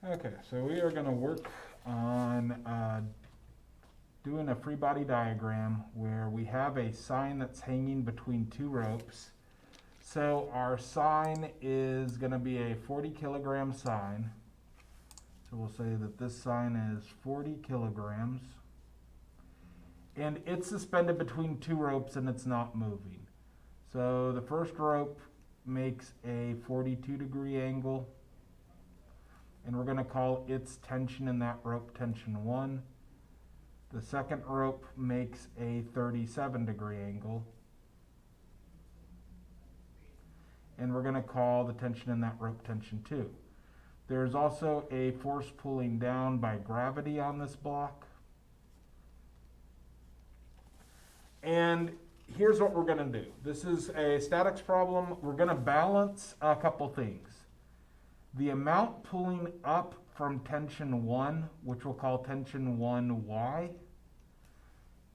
Okay, so we are going to work on doing a free body diagram where we have a sign that's hanging between two ropes. So our sign is going to be a 40 kilogram sign. So we'll say that this sign is 40 kilograms. And it's suspended between two ropes and it's not moving. So the first rope makes a 42-degree angle. And we're going to call its tension in that rope tension 1. The second rope makes a 37-degree angle. And we're going to call the tension in that rope tension 2. There's also a force pulling down by gravity on this block. And here's what we're going to do. This is a statics problem. We're going to balance a couple things. The amount pulling up from tension 1, which we'll call tension 1y,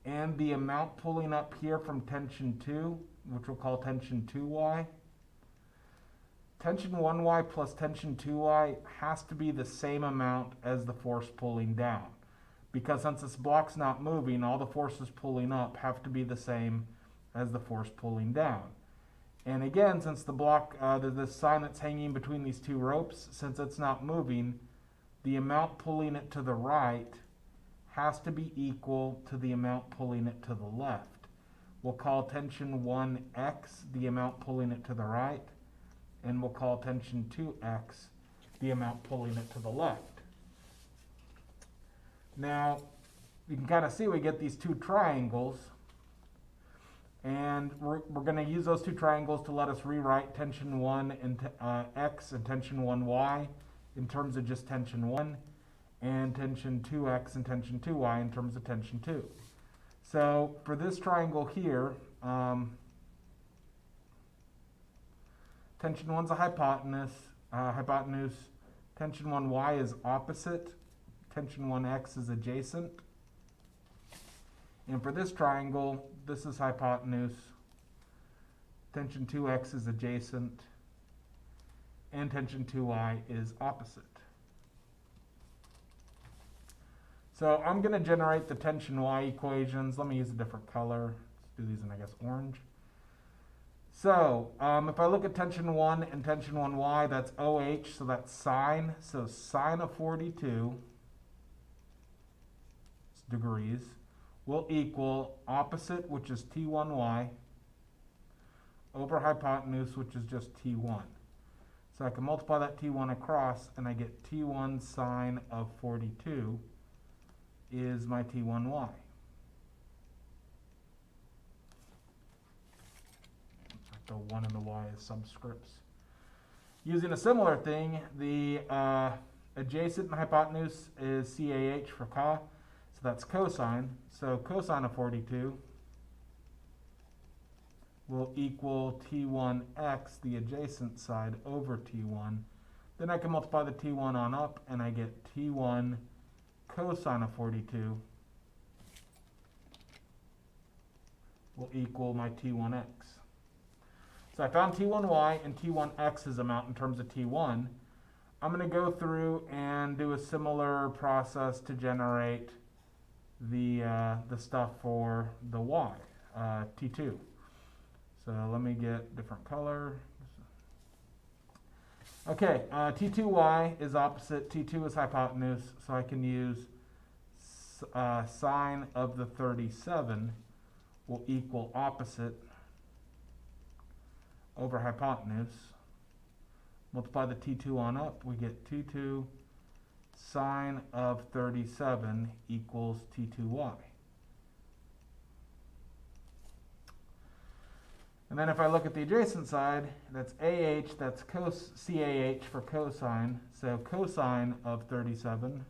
and the amount pulling up here from tension 2, which we'll call tension 2y. Tension 1y plus tension 2y has to be the same amount as the force pulling down. Because since this block's not moving, all the forces pulling up have to be the same as the force pulling down. And again, since the block, the sign that's hanging between these two ropes, since it's not moving, the amount pulling it to the right has to be equal to the amount pulling it to the left. We'll call tension 1x the amount pulling it to the right, and we'll call tension 2x the amount pulling it to the left. Now, you can kind of see we get these two triangles. And we're going to use those two triangles to let us rewrite tension 1 and x and tension 1y in terms of just tension 1, and tension 2x and tension 2y in terms of tension 2. So for this triangle here, tension 1 is a hypotenuse. Tension 1y is opposite. Tension 1x is adjacent. And for this triangle, this is hypotenuse, tension 2x is adjacent, and tension 2y is opposite. So I'm going to generate the tension y equations. Let me use a different color. Let's do these in, I guess, orange. So if I look at tension 1 and tension 1y, that's OH, so that's sine. So sine of 42 degrees will equal opposite, which is T1y, over hypotenuse, which is just T1. So I can multiply that T1 across, and I get T1 sine of 42 is my T1y. The 1 and the y as subscripts. Using a similar thing, the adjacent and hypotenuse is CAH for ca. So that's cosine. So cosine of 42 will equal T1x, the adjacent side, over T1. Then I can multiply the T1 on up, and I get T1 cosine of 42 will equal my T1x. So I found T1y and T1x's amount in terms of T1. I'm going to go through and do a similar process to generate the stuff for the y, T2. So let me get different color. Okay, T2y is opposite, T2 is hypotenuse, so I can use sine of the 37 will equal opposite over hypotenuse. Multiply the T2 on up, we get T2 sine of 37 equals T2y. And then if I look at the adjacent side, that's AH, that's CAH for cosine. So cosine of 37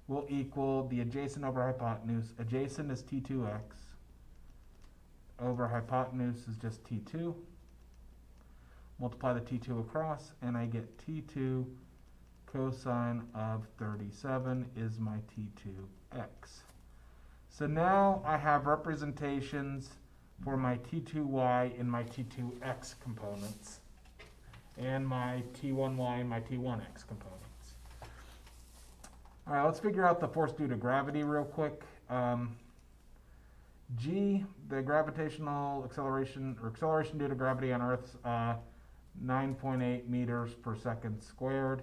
will equal the adjacent over hypotenuse. Adjacent is T2x. Over hypotenuse is just T2. Multiply the T2 across, and I get T2 cosine of 37 is my T2x. So now I have representations for my T2y and my T2x components. and my T1y and my T1x components. All right, let's figure out the force due to gravity real quick. G, the gravitational acceleration, or acceleration due to gravity on Earth's 9.8 meters per second squared.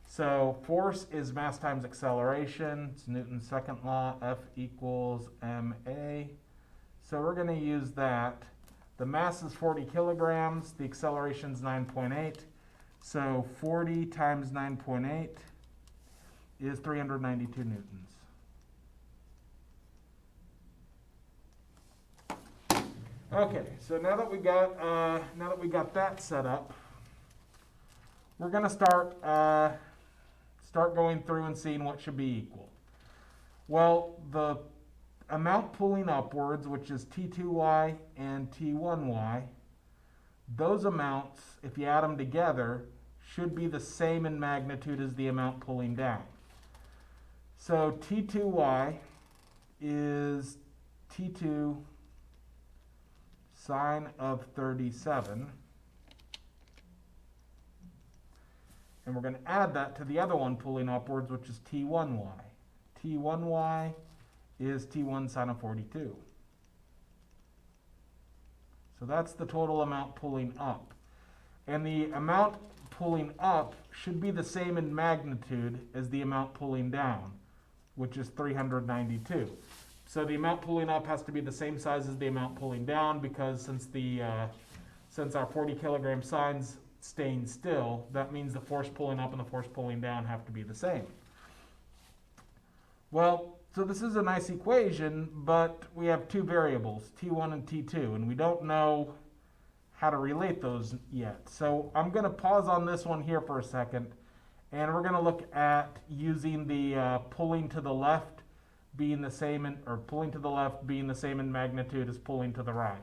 So force is mass times acceleration. It's Newton's second law, F equals ma. So we're going to use that. The mass is 40 kilograms. The acceleration is 9.8. So 40 times 9.8 is 392 newtons. Okay, so now that we got that set up, we're going to start going through and seeing what should be equal. Well, the amount pulling upwards, which is T2y and T1y, those amounts, if you add them together, should be the same in magnitude as the amount pulling down. So T2y is T2 sine of 37. And we're going to add that to the other one pulling upwards, which is T1y. T1y is T1 sine of 42. So that's the total amount pulling up. And the amount pulling up should be the same in magnitude as the amount pulling down, which is 392. So the amount pulling up has to be the same size as the amount pulling down, because since our 40 kilogram sine's staying still, that means the force pulling up and the force pulling down have to be the same. Well, so this is a nice equation, but we have two variables, T1 and T2, and we don't know how to relate those yet. So I'm going to pause on this one here for a second, and we're going to look at using the pulling to the left being the same in, or pulling to the left being the same in magnitude as pulling to the right.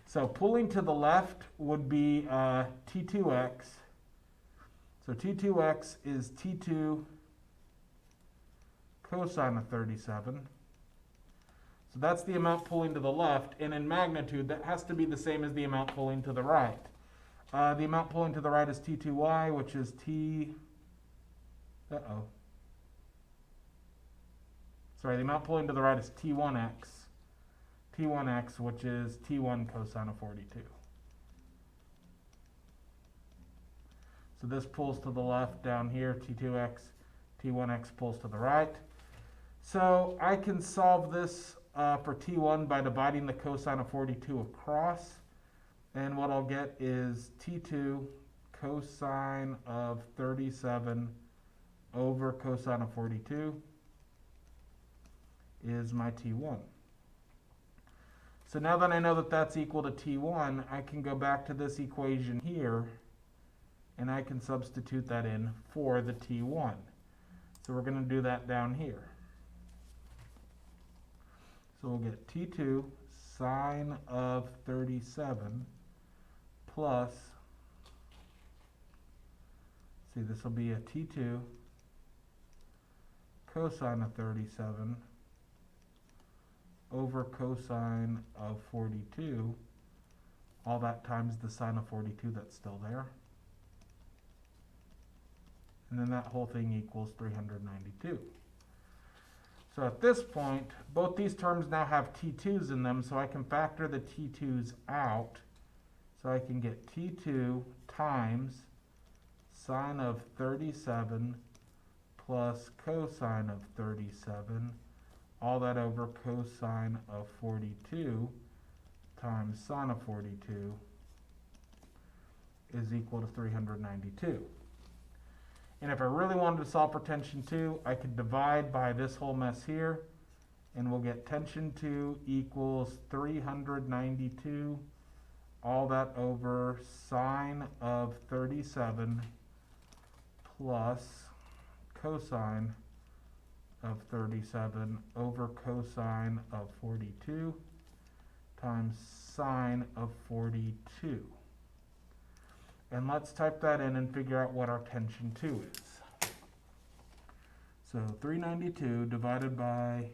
So pulling to the left would be T2x. So T2x is T2 cosine of 37. So that's the amount pulling to the left, and in magnitude that has to be the same as the amount pulling to the right. The amount pulling to the right is T2y, which is the amount pulling to the right is T1x, which is T1 cosine of 42. So this pulls to the left down here, T2x, T1x pulls to the right. So I can solve this for T1 by dividing the cosine of 42 across. And what I'll get is T2 cosine of 37 over cosine of 42 is my T1. So now that I know that that's equal to T1, I can go back to this equation here, and I can substitute that in for the T1. So we're going to do that down here. So we'll get T2 sine of 37 plus, see, this will be a T2 cosine of 37 over cosine of 42, all that times the sine of 42 that's still there. And then that whole thing equals 392. So at this point, both these terms now have T2's in them, so I can factor the T2's out. So I can get T2 times sine of 37 plus cosine of 37, all that over cosine of 42 times sine of 42 is equal to 392. And if I really wanted to solve for tension 2, I could divide by this whole mess here, and we'll get tension 2 equals 392, all that over sine of 37 plus cosine of 37 over cosine of 42 times sine of 42. And let's type that in and figure out what our tension 2 is. So 392 divided by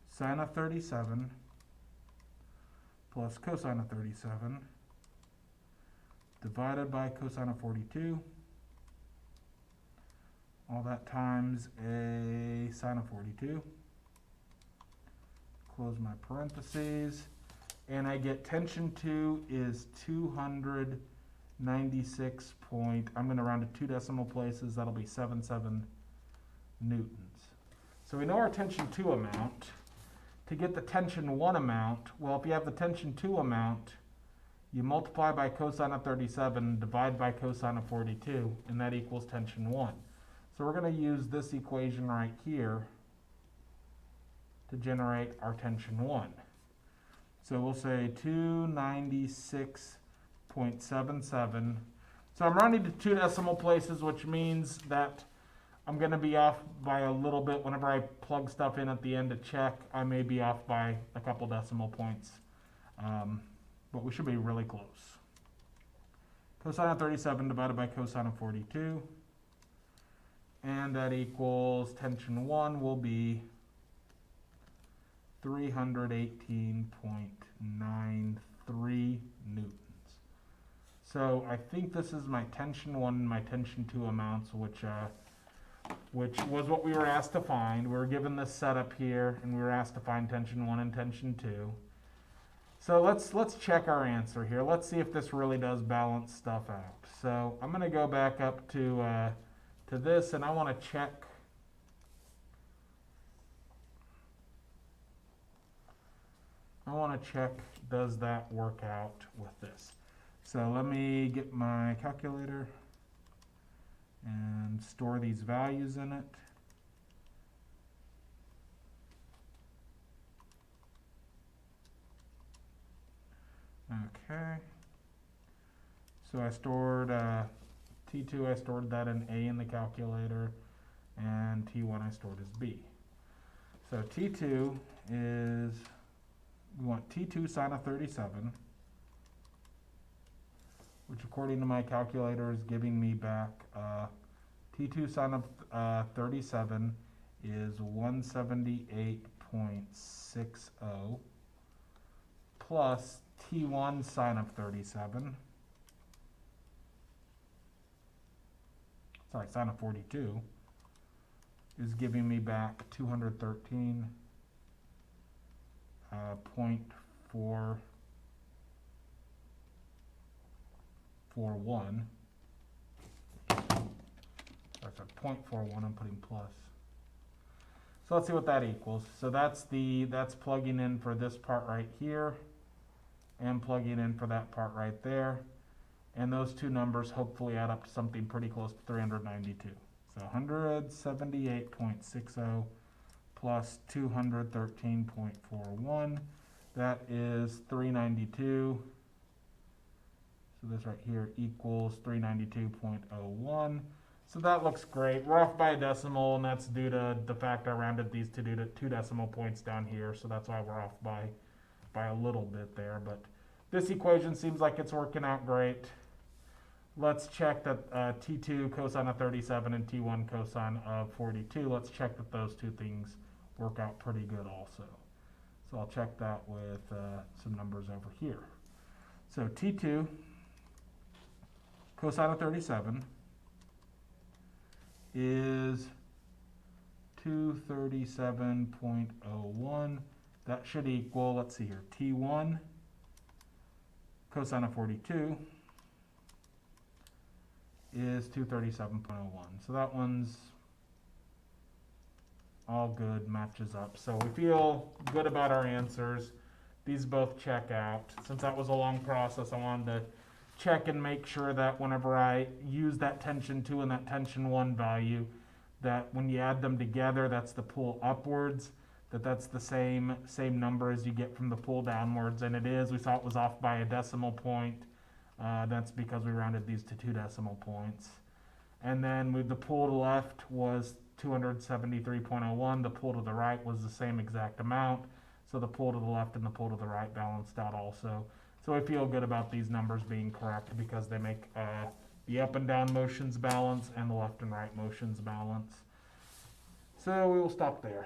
sine of 37 plus cosine of 37 divided by cosine of 42. All that times a sine of 42. Close my parentheses. And I get tension 2 is 296 point, I'm going to round to 2 decimal places, that'll be 77 newtons. So we know our tension 2 amount. To get the tension 1 amount, well, if you have the tension 2 amount, you multiply by cosine of 37, divide by cosine of 42, and that equals tension 1. So we're going to use this equation right here to generate our tension 1. So we'll say 296.77. So I'm rounding to 2 decimal places, which means that I'm going to be off by a little bit. Whenever I plug stuff in at the end to check, I may be off by a couple decimal points. But we should be really close. Cosine of 37 divided by cosine of 42. And that equals tension 1 will be 318.93 newtons. So I think this is my tension 1 and my tension 2 amounts, which was what we were asked to find. We were given this setup here, and we were asked to find tension 1 and tension 2. So let's check our answer here. Let's see if this really does balance stuff out. So I'm going to go back up to this, and I want to check. Does that work out with this? So let me get my calculator and store these values in it. Okay. So I stored T2, I stored that in A in the calculator, and T1 I stored as B. So T2 is, we want T2 sine of 37, which according to my calculator is giving me back T2 sine of 37 is 178.60 plus T1 sine of 37, sorry, sine of 42, is giving me back 213.441. That's a 0.41, I'm putting plus. So let's see what that equals. So that's plugging in for this part right here and plugging in for that part right there. And those two numbers hopefully add up to something pretty close to 392. So 178.60 plus 213.41, that is 392. So this right here equals 392.01. So that looks great. We're off by a decimal, and that's due to the fact I rounded these to 2 decimal points down here. So that's why we're off by a little bit there. But this equation seems like it's working out great. Let's check that T2 cosine of 37 and T1 cosine of 42. Let's check that those two things work out pretty good also. So I'll check that with some numbers over here. So T2 cosine of 37 is 237.01. That should equal, let's see here, T1 cosine of 42 is 237.01. So that one's all good, matches up. So we feel good about our answers. These both check out. Since that was a long process, I wanted to check and make sure that whenever I use that tension 2 and that tension 1 value, that when you add them together, that's the pull upwards, that's the same number as you get from the pull downwards, and it is. We saw it was off by a decimal point. That's because we rounded these to 2 decimal points. And then with the pull to the left was 273.01. The pull to the right was the same exact amount. So the pull to the left and the pull to the right balanced out also. So I feel good about these numbers being correct because they make the up and down motions balance and the left and right motions balance. So we will stop there.